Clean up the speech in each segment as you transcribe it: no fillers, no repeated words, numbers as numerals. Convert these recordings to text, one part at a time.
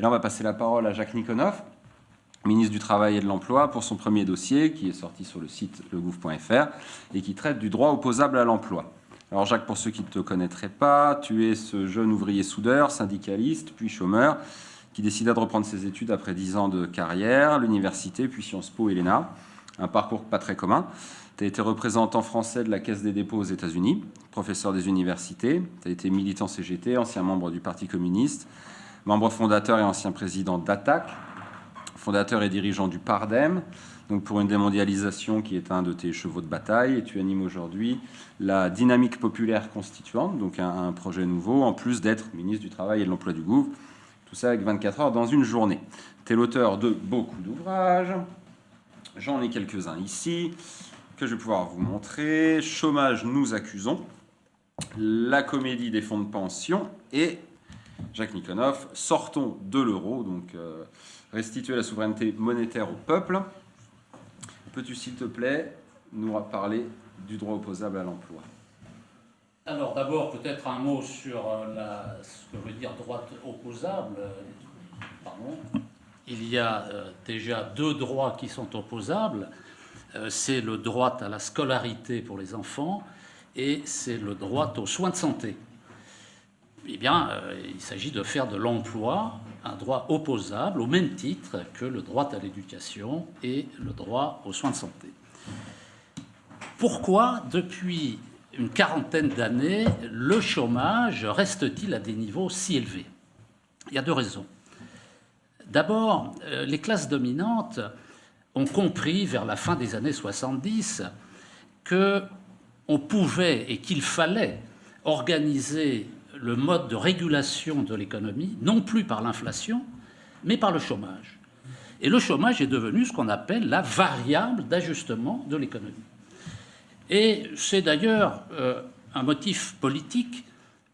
Et là, on va passer la parole à Jacques Nikonov, ministre du Travail et de l'Emploi, pour son premier dossier, qui est sorti sur le site legouv.fr, et qui traite du droit opposable à l'emploi. Alors Jacques, pour ceux qui ne te connaîtraient pas, tu es ce jeune ouvrier soudeur, syndicaliste, puis chômeur, qui décida de reprendre ses études après 10 ans de carrière, l'université, puis Sciences Po et l'ENA. Un parcours pas très commun. Tu as été représentant français de la Caisse des dépôts aux États-Unis, professeur des universités, tu as été militant CGT, ancien membre du Parti communiste, membre fondateur et ancien président d'ATTAC, fondateur et dirigeant du PARDEM, donc pour une démondialisation qui est un de tes chevaux de bataille, et tu animes aujourd'hui la Dynamique populaire constituante, donc un projet nouveau, en plus d'être ministre du Travail et de l'Emploi du Gouv', tout ça avec 24 heures dans une journée. Tu es l'auteur de beaucoup d'ouvrages, j'en ai quelques-uns ici, que je vais pouvoir vous montrer. Chômage, nous accusons, la comédie des fonds de pension et Jacques Nikonov, sortons de l'euro, donc restituer la souveraineté monétaire au peuple. Peux-tu, s'il te plaît, nous parler du droit opposable à l'emploi? Alors d'abord, peut-être un mot sur ce que veut dire droit opposable. Pardon. Il y a déjà deux droits qui sont opposables. C'est le droit à la scolarité pour les enfants et c'est le droit aux soins de santé. Eh bien, il s'agit de faire de l'emploi un droit opposable au même titre que le droit à l'éducation et le droit aux soins de santé. Pourquoi, depuis une quarantaine d'années, le chômage reste-t-il à des niveaux si élevés? Il y a deux raisons. D'abord, les classes dominantes ont compris vers la fin des années 70 qu'on pouvait et qu'il fallait organiser le mode de régulation de l'économie, non plus par l'inflation, mais par le chômage. Et le chômage est devenu ce qu'on appelle la variable d'ajustement de l'économie. Et c'est d'ailleurs un motif politique,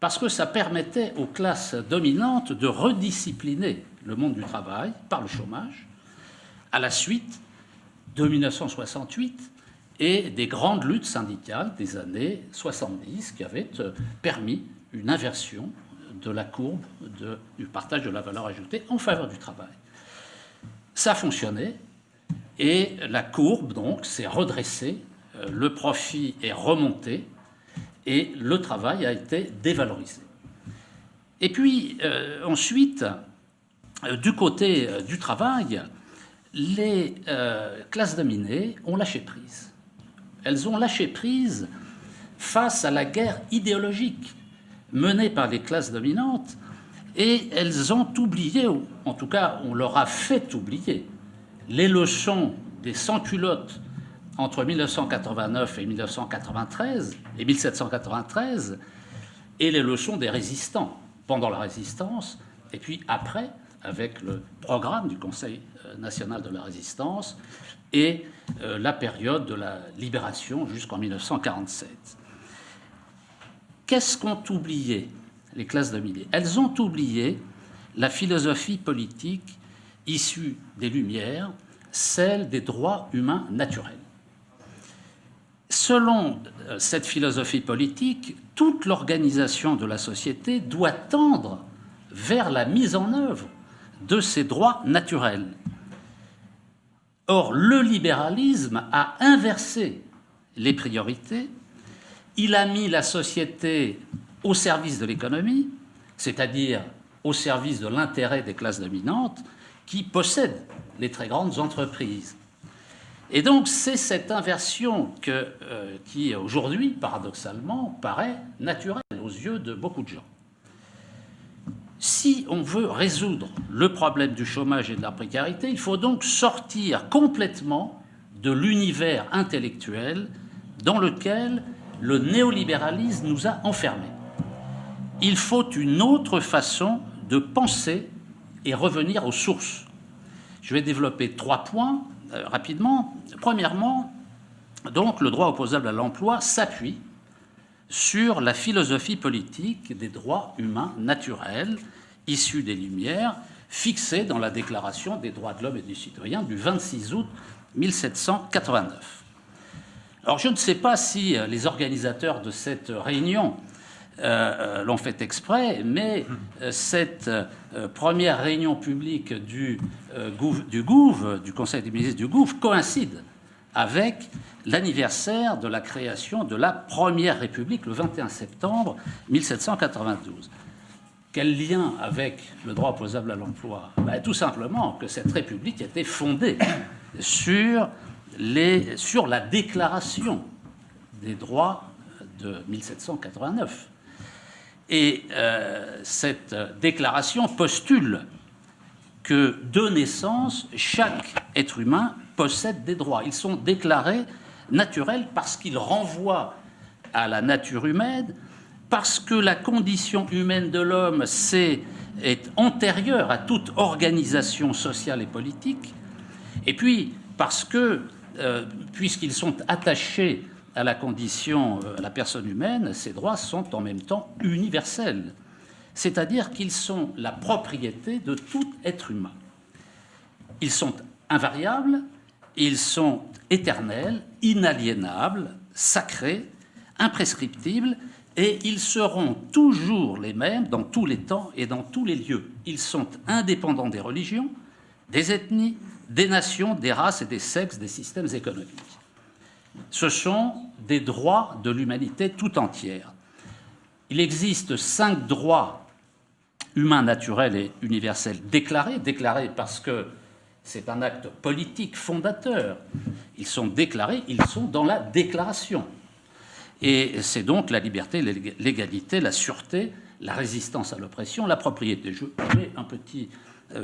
parce que ça permettait aux classes dominantes de rediscipliner le monde du travail par le chômage, à la suite de 1968 et des grandes luttes syndicales des années 70 qui avaient permis une inversion de la courbe du partage de la valeur ajoutée en faveur du travail. Ça fonctionnait et la courbe donc s'est redressée, le profit est remonté et le travail a été dévalorisé. Et puis ensuite, du côté du travail, les classes dominées ont lâché prise. Elles ont lâché prise face à la guerre idéologique menée par les classes dominantes et elles ont oublié, ou en tout cas on leur a fait oublier, les leçons des sans-culottes entre 1989 et 1993 et 1793 et les leçons des résistants pendant la Résistance et puis après avec le programme du Conseil national de la Résistance et la période de la libération jusqu'en 1947. Qu'est-ce qu'ont oublié les classes dominées? Elles ont oublié la philosophie politique issue des Lumières, celle des droits humains naturels. Selon cette philosophie politique, toute l'organisation de la société doit tendre vers la mise en œuvre de ces droits naturels. Or, le libéralisme a inversé les priorités. Il a mis la société au service de l'économie, c'est-à-dire au service de l'intérêt des classes dominantes qui possèdent les très grandes entreprises. Et donc, c'est cette inversion qui, aujourd'hui, paradoxalement, paraît naturelle aux yeux de beaucoup de gens. Si on veut résoudre le problème du chômage et de la précarité, il faut donc sortir complètement de l'univers intellectuel dans lequel le néolibéralisme nous a enfermés. Il faut une autre façon de penser et revenir aux sources. Je vais développer 3 points rapidement. Premièrement, donc, le droit opposable à l'emploi s'appuie sur la philosophie politique des droits humains naturels issus des Lumières, fixée dans la Déclaration des droits de l'homme et du citoyen du 26 août 1789. Alors, je ne sais pas si les organisateurs de cette réunion l'ont fait exprès, mais cette première réunion publique du GOUV, du Conseil des ministres du GOUV, coïncide avec l'anniversaire de la création de la Première République, le 21 septembre 1792. Quel lien avec le droit opposable à l'emploi? Tout simplement que cette République était fondée sur la déclaration des droits de 1789. Et cette déclaration postule que de naissance, chaque être humain possède des droits. Ils sont déclarés naturels parce qu'ils renvoient à la nature humaine, parce que la condition humaine de l'homme est antérieure à toute organisation sociale et politique, et puis parce que, puisqu'ils sont attachés à la condition, à la personne humaine, ces droits sont en même temps universels, c'est-à-dire qu'ils sont la propriété de tout être humain. Ils sont invariables, ils sont éternels, inaliénables, sacrés, imprescriptibles, et ils seront toujours les mêmes dans tous les temps et dans tous les lieux. Ils sont indépendants des religions, des ethnies, des nations, des races et des sexes, des systèmes économiques. Ce sont des droits de l'humanité tout entière. Il existe 5 droits humains naturels et universels déclarés parce que c'est un acte politique fondateur. Ils sont déclarés, ils sont dans la déclaration. Et c'est donc la liberté, l'égalité, la sûreté, la résistance à l'oppression, la propriété. Je mets un petit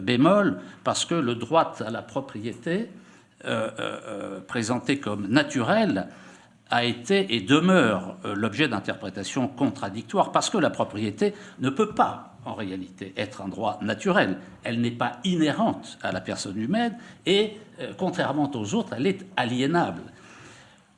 bémol parce que le droit à la propriété, présenté comme naturel, a été et demeure l'objet d'interprétations contradictoires parce que la propriété ne peut pas, en réalité, être un droit naturel. Elle n'est pas inhérente à la personne humaine et, contrairement aux autres, elle est aliénable.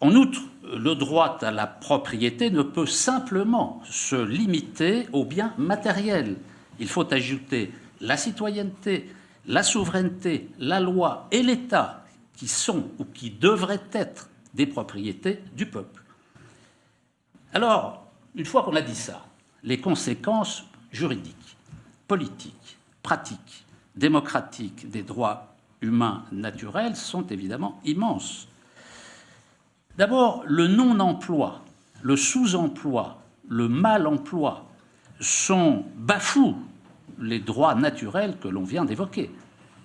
En outre, le droit à la propriété ne peut simplement se limiter aux biens matériels. Il faut ajouter la citoyenneté, la souveraineté, la loi et l'État qui sont ou qui devraient être des propriétés du peuple. Alors, une fois qu'on a dit ça, les conséquences juridiques, politiques, pratiques, démocratiques des droits humains naturels sont évidemment immenses. D'abord, le non-emploi, le sous-emploi, le mal-emploi bafouent les droits naturels que l'on vient d'évoquer.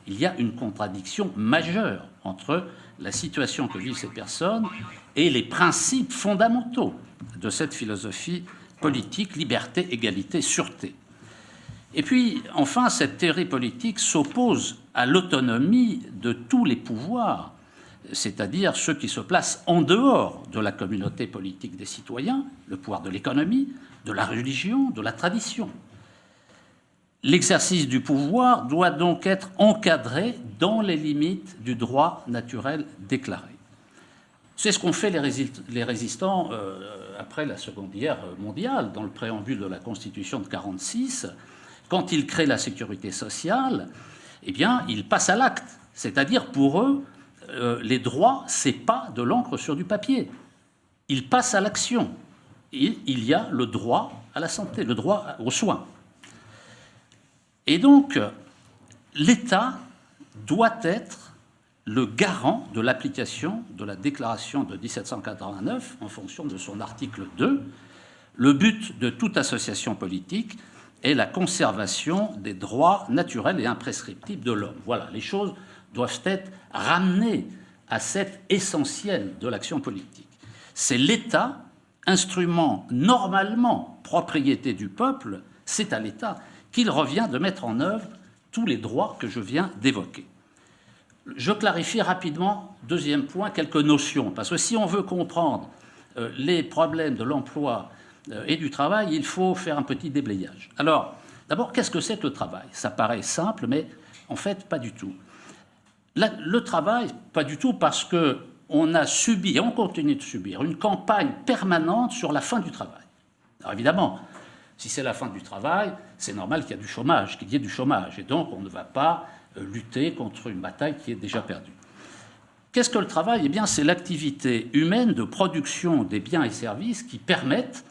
Il y a une contradiction majeure entre la situation que vivent ces personnes et les principes fondamentaux de cette philosophie politique, liberté, égalité, sûreté. Et puis, enfin, cette théorie politique s'oppose à l'autonomie de tous les pouvoirs, c'est-à-dire ceux qui se placent en dehors de la communauté politique des citoyens, le pouvoir de l'économie, de la religion, de la tradition. L'exercice du pouvoir doit donc être encadré dans les limites du droit naturel déclaré. C'est ce qu'ont fait les résistants après la Seconde Guerre mondiale, dans le préambule de la Constitution de 1946. Quand ils créent la sécurité sociale, eh bien, ils passent à l'acte. C'est-à-dire, pour eux, les droits, c'est pas de l'encre sur du papier. Ils passent à l'action. Il y a le droit à la santé, le droit aux soins. Et donc, l'État doit être le garant de l'application de la déclaration de 1789 en fonction de son article 2. Le but de toute association politique est la conservation des droits naturels et imprescriptibles de l'homme. Voilà, les choses doivent être ramenées à cet essentiel de l'action politique. C'est l'État, instrument normalement propriété du peuple, c'est à l'État qu'il revient de mettre en œuvre tous les droits que je viens d'évoquer. Je clarifie rapidement, deuxième point, quelques notions, parce que si on veut comprendre les problèmes de l'emploi et du travail, il faut faire un petit déblayage. Alors, d'abord, qu'est-ce que c'est que le travail? Ça paraît simple, mais en fait, pas du tout. Le travail, pas du tout, parce qu'on a subi, et on continue de subir, une campagne permanente sur la fin du travail. Alors évidemment, si c'est la fin du travail, c'est normal qu'il y ait du chômage, et donc on ne va pas lutter contre une bataille qui est déjà perdue. Qu'est-ce que le travail? Eh bien, c'est l'activité humaine de production des biens et services qui permettent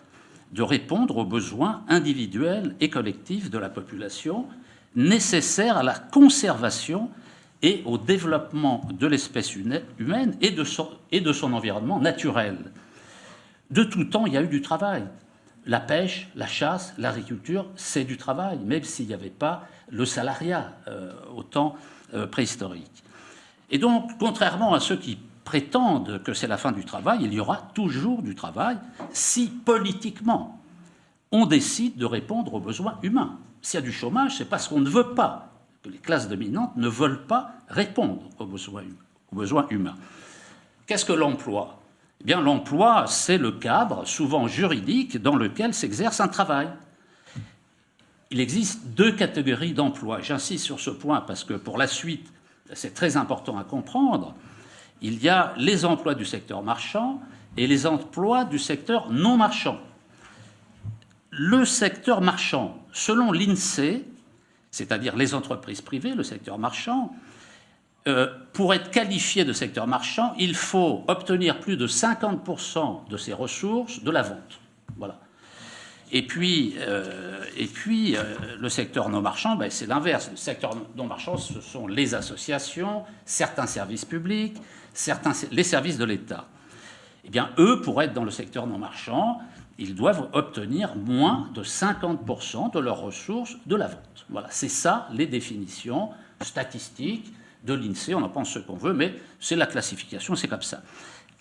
de répondre aux besoins individuels et collectifs de la population nécessaires à la conservation et au développement de l'espèce humaine et de son environnement naturel. De tout temps, il y a eu du travail. La pêche, la chasse, l'agriculture, c'est du travail, même s'il n'y avait pas le salariat au temps préhistorique. Et donc, contrairement à ceux qui prétendent que c'est la fin du travail, il y aura toujours du travail si, politiquement, on décide de répondre aux besoins humains. S'il y a du chômage, c'est parce qu'on ne veut pas, que les classes dominantes ne veulent pas répondre aux besoins humains. Qu'est-ce que l'emploi ? Eh bien, l'emploi, c'est le cadre, souvent juridique, dans lequel s'exerce un travail. Il existe deux catégories d'emplois. J'insiste sur ce point parce que pour la suite, c'est très important à comprendre. Il y a les emplois du secteur marchand et les emplois du secteur non marchand. Le secteur marchand, selon l'INSEE, c'est-à-dire les entreprises privées, le secteur marchand, pour être qualifié de secteur marchand, il faut obtenir plus de 50% de ses ressources de la vente. Voilà. Et puis le secteur non marchand, ben, c'est l'inverse. Le secteur non marchand, ce sont les associations, certains services publics, les services de l'État. Eh bien, eux, pour être dans le secteur non marchand, ils doivent obtenir moins de 50% de leurs ressources de la vente. Voilà, c'est ça les définitions statistiques de l'INSEE. On en pense ce qu'on veut, mais c'est la classification, c'est comme ça.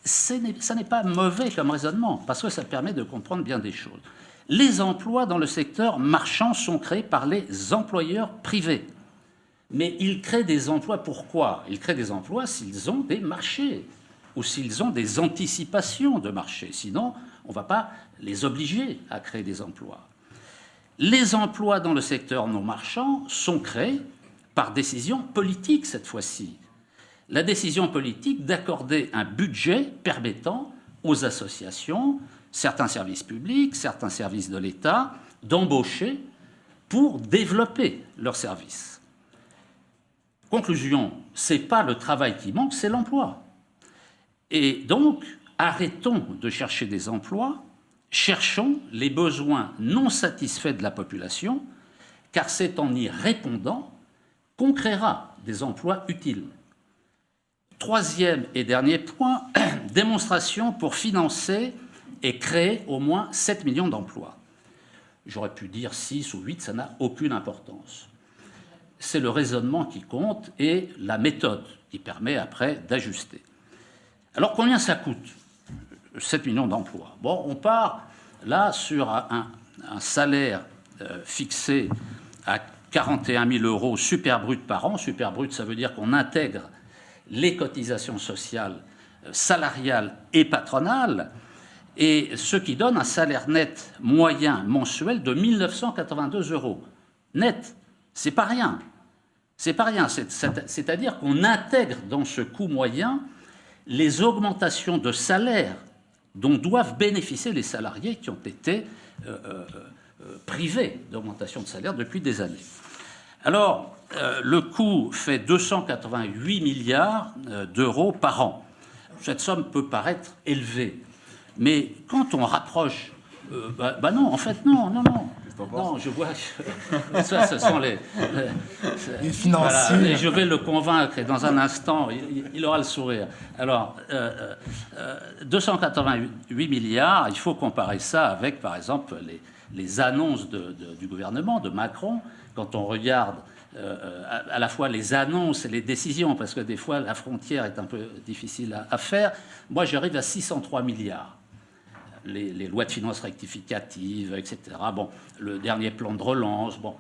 Ça n'est pas mauvais comme raisonnement, parce que ça permet de comprendre bien des choses. Les emplois dans le secteur marchand sont créés par les employeurs privés. Mais ils créent des emplois pourquoi ? Ils créent des emplois s'ils ont des marchés ou s'ils ont des anticipations de marché. Sinon, on ne va pas les obliger à créer des emplois. Les emplois dans le secteur non marchand sont créés par décision politique cette fois-ci. La décision politique d'accorder un budget permettant aux associations, certains services publics, certains services de l'État, d'embaucher pour développer leurs services. Conclusion, ce n'est pas le travail qui manque, c'est l'emploi. Et donc, arrêtons de chercher des emplois, cherchons les besoins non satisfaits de la population, car c'est en y répondant qu'on créera des emplois utiles. Troisième et dernier point, démonstration pour financer et créer au moins 7 millions d'emplois. J'aurais pu dire 6 ou 8, ça n'a aucune importance. C'est le raisonnement qui compte et la méthode qui permet après d'ajuster. Alors combien ça coûte, 7 millions d'emplois ? Bon, on part là sur un salaire fixé à 41 000 euros super brut par an. Super brut, ça veut dire qu'on intègre les cotisations sociales, salariales et patronales, et ce qui donne un salaire net moyen mensuel de 1 982 euros. Net, c'est pas rien. C'est pas rien. C'est-à-dire qu'on intègre dans ce coût moyen les augmentations de salaire dont doivent bénéficier les salariés qui ont été privés d'augmentation de salaire depuis des années. Alors, le coût fait 288 milliards d'euros par an. Cette somme peut paraître élevée, mais quand on rapproche... non, en fait, non. Non, je vois... Ça, ce sont les financiers. Voilà, et je vais le convaincre, et dans un instant, il aura le sourire. Alors, 288 milliards, il faut comparer ça avec, par exemple, les annonces du gouvernement, de Macron, quand on regarde à la fois les annonces et les décisions, parce que des fois, la frontière est un peu difficile à faire. Moi, j'arrive à 603 milliards. Les lois de finances rectificatives, etc. Bon, le dernier plan de relance, bon,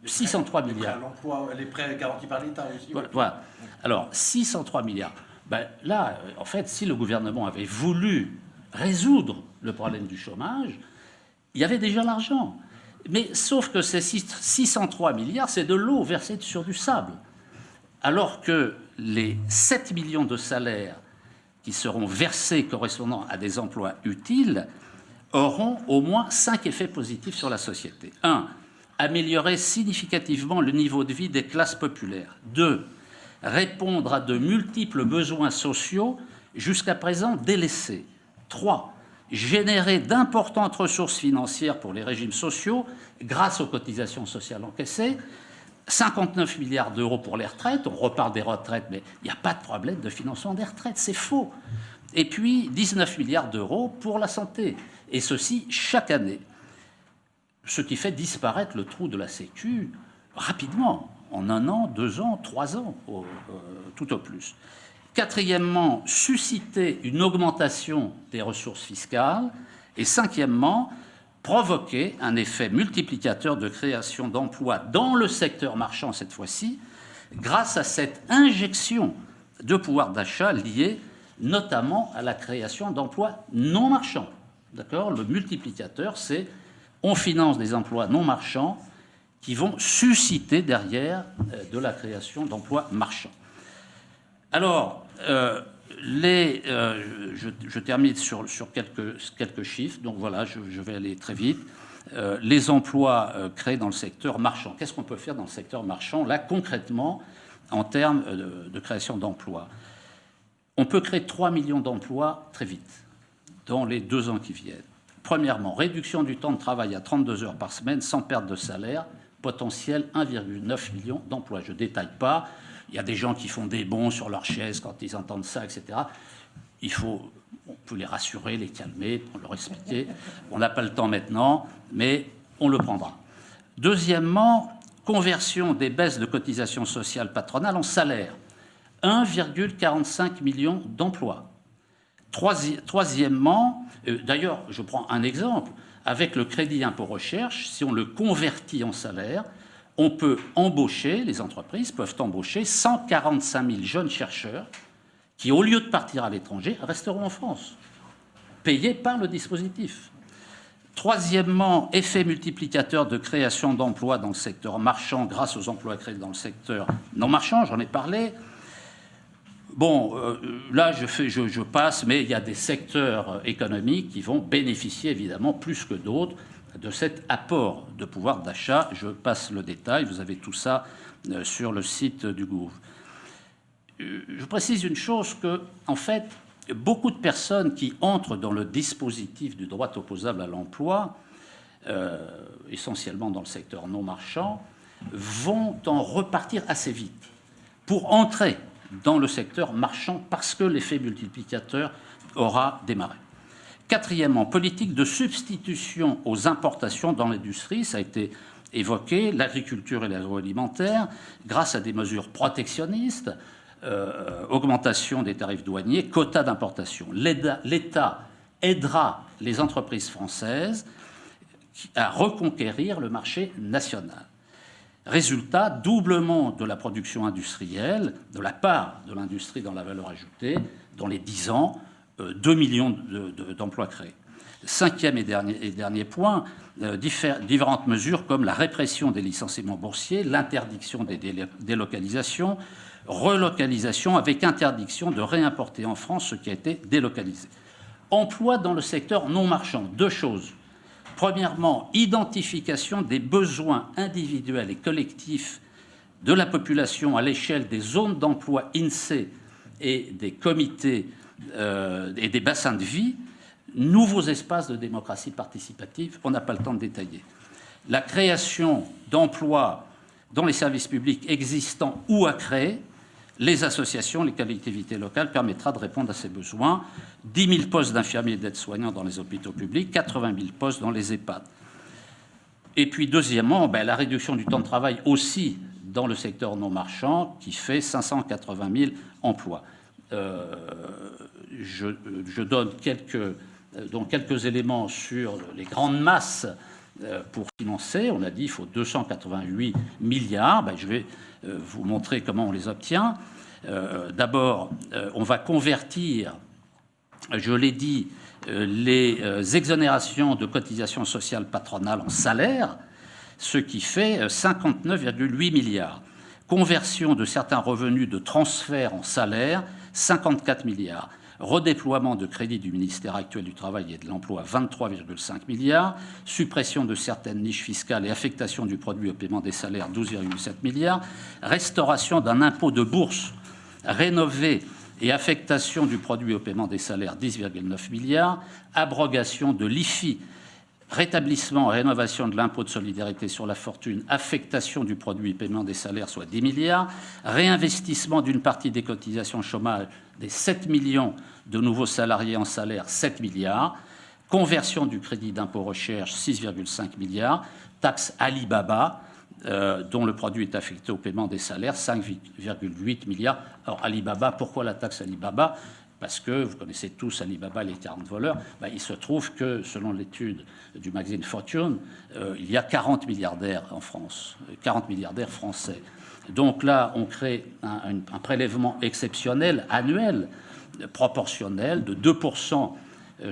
603 milliards. Les prêts garantis par l'État aussi. Voilà. Alors, 603 milliards. Ben, là, en fait, si le gouvernement avait voulu résoudre le problème du chômage, il y avait déjà l'argent. Mais sauf que ces 603 milliards, c'est de l'eau versée sur du sable. Alors que les 7 millions de salaires qui seront versés correspondant à des emplois utiles auront au moins 5 effets positifs sur la société. 1. Améliorer significativement le niveau de vie des classes populaires. 2. Répondre à de multiples besoins sociaux jusqu'à présent délaissés. 3. générer d'importantes ressources financières pour les régimes sociaux grâce aux cotisations sociales encaissées, 59 milliards d'euros pour les retraites, on reparle des retraites, mais il n'y a pas de problème de financement des retraites, c'est faux. Et puis 19 milliards d'euros pour la santé, et ceci chaque année. Ce qui fait disparaître le trou de la Sécu rapidement, en 1 an, 2 ans, 3 ans, tout au plus. Quatrièmement, susciter une augmentation des ressources fiscales. Et cinquièmement, provoquer un effet multiplicateur de création d'emplois dans le secteur marchand cette fois-ci, grâce à cette injection de pouvoir d'achat liée notamment à la création d'emplois non marchands. D'accord ? Le multiplicateur, c'est on finance des emplois non marchands qui vont susciter derrière de la création d'emplois marchands. Alors, je termine sur quelques chiffres, donc voilà, je vais aller très vite. Les emplois créés dans le secteur marchand. Qu'est-ce qu'on peut faire dans le secteur marchand, là, concrètement, en termes de création d'emplois ? On peut créer 3 millions d'emplois très vite, dans les 2 ans qui viennent. Premièrement, réduction du temps de travail à 32 heures par semaine sans perte de salaire, potentiel 1,9 million d'emplois. Je ne détaille pas. Il y a des gens qui font des bonds sur leur chaise quand ils entendent ça, etc. On peut les rassurer, les calmer, pour leur expliquer. On n'a pas le temps maintenant, mais on le prendra. Deuxièmement, conversion des baisses de cotisations sociales patronales en salaire. 1,45 million d'emplois. Troisièmement, d'ailleurs, je prends un exemple, avec le crédit impôt recherche, si on le convertit en salaire, on peut embaucher, les entreprises peuvent embaucher 145 000 jeunes chercheurs qui, au lieu de partir à l'étranger, resteront en France, payés par le dispositif. Troisièmement, effet multiplicateur de création d'emplois dans le secteur marchand grâce aux emplois créés dans le secteur non marchand, j'en ai parlé. Bon, là, je passe, mais il y a des secteurs économiques qui vont bénéficier évidemment plus que d'autres de cet apport de pouvoir d'achat. Je passe le détail, vous avez tout ça sur le site du Gouv. Je précise une chose que, en fait, beaucoup de personnes qui entrent dans le dispositif du droit opposable à l'emploi, essentiellement dans le secteur non marchand, vont en repartir assez vite pour entrer dans le secteur marchand parce que l'effet multiplicateur aura démarré. Quatrièmement, politique de substitution aux importations dans l'industrie, ça a été évoqué, l'agriculture et l'agroalimentaire, grâce à des mesures protectionnistes, augmentation des tarifs douaniers, quotas d'importation. L'État aidera les entreprises françaises à reconquérir le marché national. Résultat, doublement de la production industrielle, de la part de l'industrie dans la valeur ajoutée, dans les 10 ans, 2 millions d'emplois créés. Cinquième et dernier point, différentes mesures comme la répression des licenciements boursiers, l'interdiction des délocalisations, relocalisation avec interdiction de réimporter en France ce qui a été délocalisé. Emploi dans le secteur non marchand, 2 choses. Premièrement, identification des besoins individuels et collectifs de la population à l'échelle des zones d'emploi INSEE et des comités et des bassins de vie, nouveaux espaces de démocratie participative, on n'a pas le temps de détailler. La création d'emplois dans les services publics existants ou à créer, les associations, les collectivités locales permettra de répondre à ces besoins. 10 000 postes d'infirmiers et d'aides-soignants dans les hôpitaux publics, 80 000 postes dans les EHPAD. Et puis, deuxièmement, la réduction du temps de travail aussi dans le secteur non marchand, qui fait 580 000 emplois. Je donne quelques éléments sur les grandes masses pour financer. On a dit qu'il faut 288 milliards. Je vais vous montrer comment on les obtient. D'abord, on va convertir, je l'ai dit, les exonérations de cotisations sociales patronales en salaire, ce qui fait 59,8 milliards. Conversion de certains revenus de transfert en salaire, 54 milliards. Redéploiement de crédits du ministère actuel du Travail et de l'Emploi, 23,5 milliards. Suppression de certaines niches fiscales et affectation du produit au paiement des salaires, 12,7 milliards. Restauration d'un impôt de bourse rénové et affectation du produit au paiement des salaires, 10,9 milliards. Abrogation de l'IFI, rétablissement et rénovation de l'impôt de solidarité sur la fortune, affectation du produit paiement des salaires, soit 10 milliards. Réinvestissement d'une partie des cotisations chômage des 7 millions de nouveaux salariés en salaire, 7 milliards. Conversion du crédit d'impôt recherche, 6,5 milliards. Taxe Alibaba, dont le produit est affecté au paiement des salaires, 5,8 milliards. Alors Alibaba, pourquoi la taxe Alibaba ? Parce que, vous connaissez tous Alibaba, les 40 voleurs, il se trouve que, selon l'étude du magazine Fortune, il y a 40 milliardaires en France, 40 milliardaires français. Donc là, on crée un prélèvement exceptionnel, annuel, proportionnel, de 2%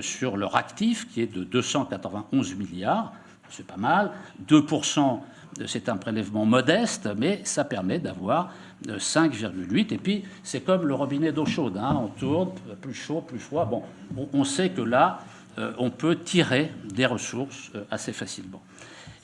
sur leur actif, qui est de 291 milliards, c'est pas mal. 2%, c'est un prélèvement modeste, mais ça permet d'avoir 5,8. Et puis, c'est comme le robinet d'eau chaude, hein, on tourne, plus chaud, plus froid. Bon, on sait que là, on peut tirer des ressources assez facilement.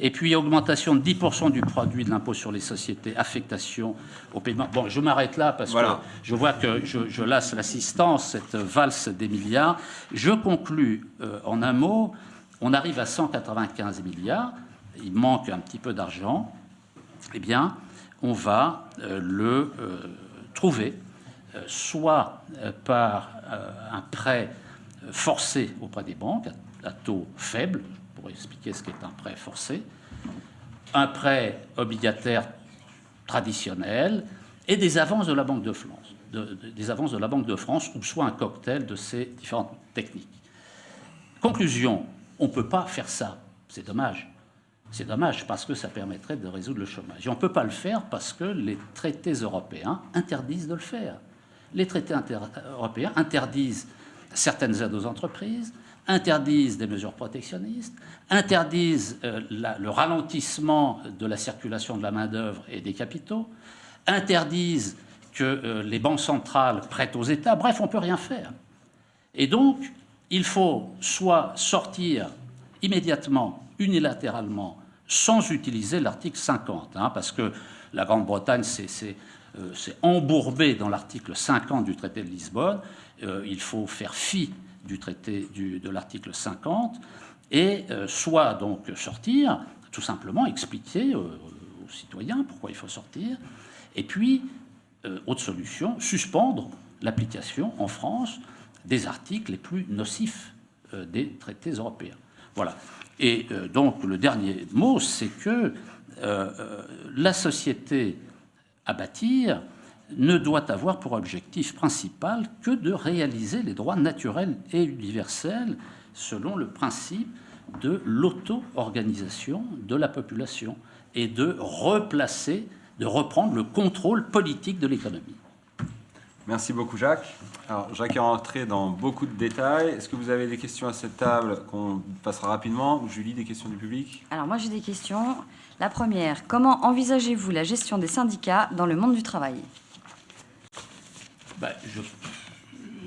Et puis, augmentation de 10% du produit de l'impôt sur les sociétés, affectation au paiement. Bon, je m'arrête là parce que je vois que je lasse l'assistance, cette valse des milliards. Je conclus en un mot. On arrive à 195 milliards. Il manque un petit peu d'argent. Eh bien, on va le trouver soit par un prêt forcé auprès des banques à taux faible, pour expliquer ce qu'est un prêt forcé, un prêt obligataire traditionnel et des avances de la Banque de France, des avances de la Banque de France, ou soit un cocktail de ces différentes techniques. Conclusion, on ne peut pas faire ça, c'est dommage. C'est dommage parce que ça permettrait de résoudre le chômage. Et on ne peut pas le faire parce que les traités européens interdisent de le faire. Les traités européens interdisent certaines aides aux entreprises, interdisent des mesures protectionnistes, interdisent le ralentissement de la circulation de la main-d'œuvre et des capitaux, interdisent que les banques centrales prêtent aux États. Bref, on ne peut rien faire. Et donc, il faut soit sortir immédiatement, unilatéralement, sans utiliser l'article 50, hein, parce que la Grande-Bretagne s'est embourbée dans l'article 50 du traité de Lisbonne. Il faut faire fi du traité de l'article 50 et soit donc sortir, tout simplement expliquer aux citoyens pourquoi il faut sortir, et puis, autre solution, suspendre l'application en France des articles les plus nocifs des traités européens. Voilà. Et donc, le dernier mot, c'est que la société à bâtir ne doit avoir pour objectif principal que de réaliser les droits naturels et universels selon le principe de l'auto-organisation de la population et de reprendre le contrôle politique de l'économie. Merci beaucoup, Jacques. Alors, Jacques est rentré dans beaucoup de détails. Est-ce que vous avez des questions à cette table qu'on passera rapidement? Ou Julie, des questions du public? Alors moi, j'ai des questions. La première, comment envisagez-vous la gestion des syndicats dans le monde du travail?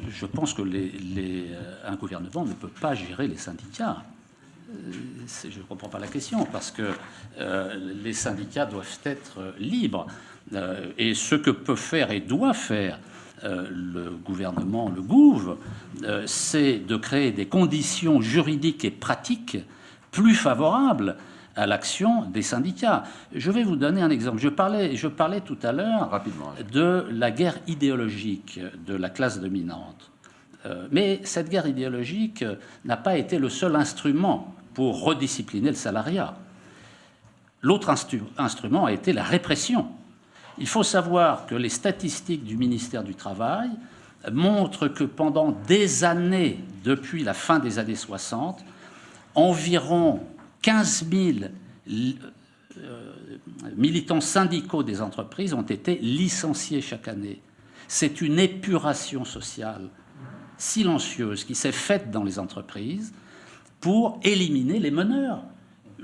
Je pense que un gouvernement ne peut pas gérer les syndicats. Je ne comprends pas la question, parce que les syndicats doivent être libres. Et ce que peut faire et doit faire le gouvernement, le Gouv, c'est de créer des conditions juridiques et pratiques plus favorables à l'action des syndicats. Je vais vous donner un exemple. Je parlais tout à l'heure de la guerre idéologique de la classe dominante. Mais cette guerre idéologique n'a pas été le seul instrument pour rediscipliner le salariat. L'autre instrument a été la répression. Il faut savoir que les statistiques du ministère du Travail montrent que pendant des années, depuis la fin des années 60, environ 15 000 militants syndicaux des entreprises ont été licenciés chaque année. C'est une épuration sociale silencieuse qui s'est faite dans les entreprises pour éliminer les meneurs.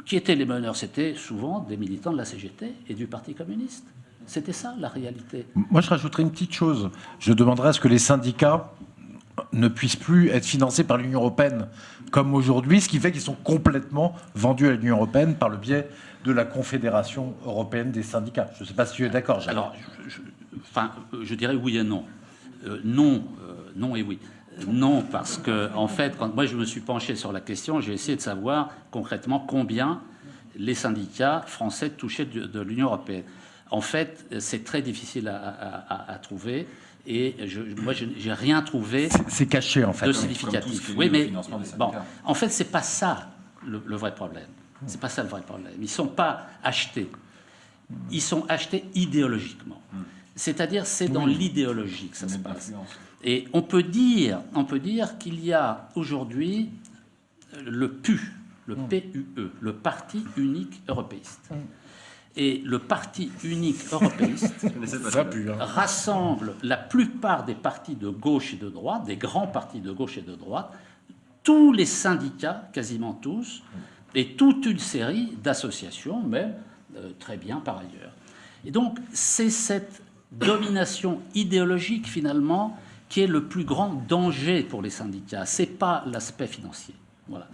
Qui étaient les meneurs? C'était souvent des militants de la CGT et du Parti communiste. C'était ça, la réalité. Moi, je rajouterais une petite chose. Je demanderais à ce que les syndicats ne puissent plus être financés par l'Union européenne comme aujourd'hui, ce qui fait qu'ils sont complètement vendus à l'Union européenne par le biais de la Confédération européenne des syndicats. Je ne sais pas si tu es d'accord, Jacques. Alors, je dirais oui et non. Non et oui. Non, parce que, en fait, quand moi je me suis penché sur la question, j'ai essayé de savoir concrètement combien les syndicats français touchaient de l'Union européenne. En fait, c'est très difficile à trouver, et moi je n'ai rien trouvé C'est caché, en fait. de Comme tout ce significatif. qui est Oui, lié au mais financement des bon, syndicats. en fait, c'est pas ça le vrai problème. C'est pas ça le vrai problème. Ils sont pas achetés. Ils sont achetés idéologiquement. C'est-à-dire, c'est dans l'idéologie que ça se Même passe. d'influence. Et on peut dire qu'il y a aujourd'hui le PUE, le PUE, le Parti unique européiste. Et le Parti unique européiste Je connaissais pas Ça celui-là. pue, hein. rassemble la plupart des partis de gauche et de droite, des grands partis de gauche et de droite, tous les syndicats, quasiment tous, et toute une série d'associations, même très bien par ailleurs. Et donc, c'est cette domination idéologique, finalement, qui est le plus grand danger pour les syndicats. Ce n'est pas l'aspect financier. Voilà.